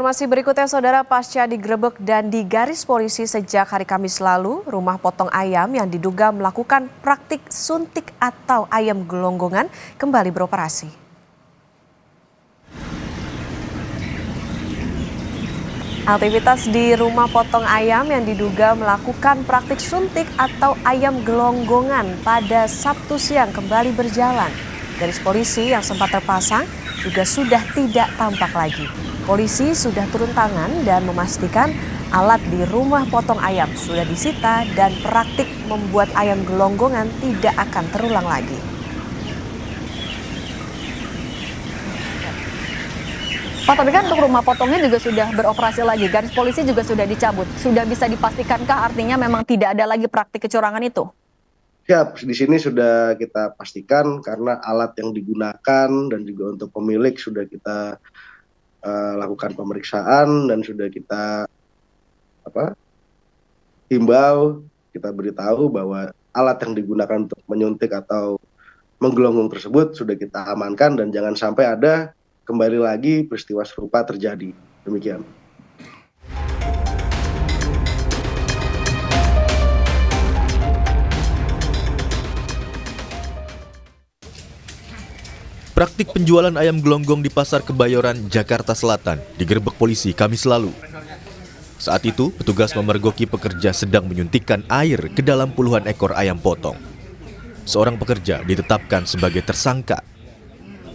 Informasi berikutnya, Saudara, pasca digerebek dan digaris polisi sejak hari Kamis lalu, rumah potong ayam yang diduga melakukan praktik suntik atau ayam gelonggongan kembali beroperasi. Aktivitas di rumah potong ayam yang diduga melakukan praktik suntik atau ayam gelonggongan pada Sabtu siang kembali berjalan. Garis polisi yang sempat terpasang juga sudah tidak tampak lagi. Polisi sudah turun tangan dan memastikan alat di rumah potong ayam sudah disita dan praktik membuat ayam gelonggongan tidak akan terulang lagi. Pak, tapi kan untuk rumah potongnya juga sudah beroperasi lagi, garis polisi juga sudah dicabut. Sudah bisa dipastikankah artinya memang tidak ada lagi praktik kecurangan itu? Ya, di sini sudah kita pastikan karena alat yang digunakan dan juga untuk pemilik sudah kita lakukan pemeriksaan dan sudah kita himbau, kita beritahu bahwa alat yang digunakan untuk menyuntik atau menggelonggong tersebut sudah kita amankan dan jangan sampai ada kembali lagi peristiwa serupa terjadi. Demikian. Praktik penjualan ayam gelonggong di Pasar Kebayoran, Jakarta Selatan digerebek polisi Kamis lalu. Saat itu, petugas memergoki pekerja sedang menyuntikkan air ke dalam puluhan ekor ayam potong. Seorang pekerja ditetapkan sebagai tersangka.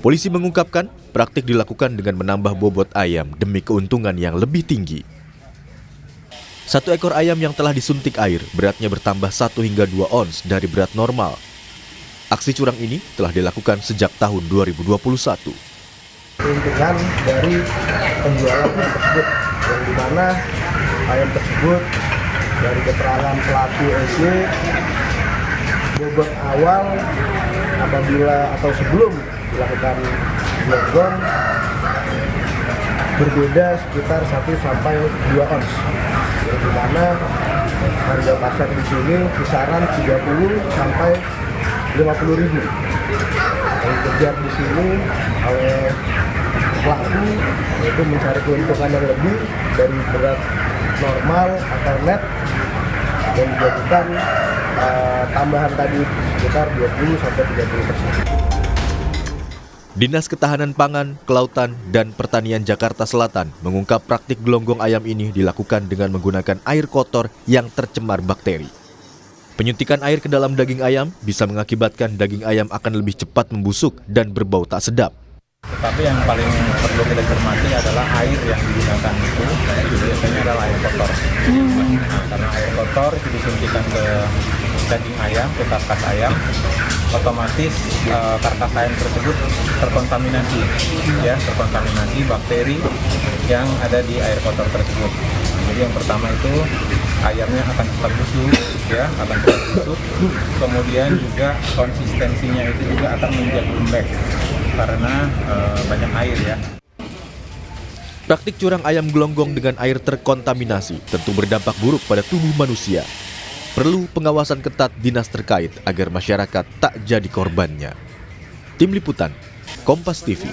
Polisi mengungkapkan praktik dilakukan dengan menambah bobot ayam demi keuntungan yang lebih tinggi. Satu ekor ayam yang telah disuntik air beratnya bertambah 1 hingga 2 ons dari berat normal. Aksi curang ini telah dilakukan sejak tahun 2021. Keuntungan dari penjualan tersebut, yang dimana ayam tersebut dari keterangan pelaku SY, bobot awal apabila atau sebelum dilakukan gelonggong berbeda sekitar 1 sampai 2 ons, yang dimana harga pasar di sini kisaran 30 sampai 50.000. Yang dikejar di sini oleh pelaku yaitu mencari keuntungan yang lebih dari berat normal atau net dan dijadikan tambahan tadi sekitar 20 sampai 30%. Dinas Ketahanan Pangan, Kelautan, dan Pertanian Jakarta Selatan mengungkap praktik gelonggong ayam ini dilakukan dengan menggunakan air kotor yang tercemar bakteri. Penyuntikan air ke dalam daging ayam bisa mengakibatkan daging ayam akan lebih cepat membusuk dan berbau tak sedap. Tetapi yang paling perlu kita cermati adalah air yang digunakan itu biasanya adalah air kotor. Nah, karena air kotor itu disuntikan ke daging ayam, ke karkas ayam, otomatis karkas ayam tersebut terkontaminasi bakteri yang ada di air kotor tersebut. Jadi yang pertama itu ayamnya akan cepat busuk, kemudian juga konsistensinya itu juga akan menjadi lembek karena banyak air ya. Praktik curang ayam gelonggong dengan air terkontaminasi tentu berdampak buruk pada tubuh manusia. Perlu pengawasan ketat dinas terkait agar masyarakat tak jadi korbannya. Tim Liputan, Kompas TV.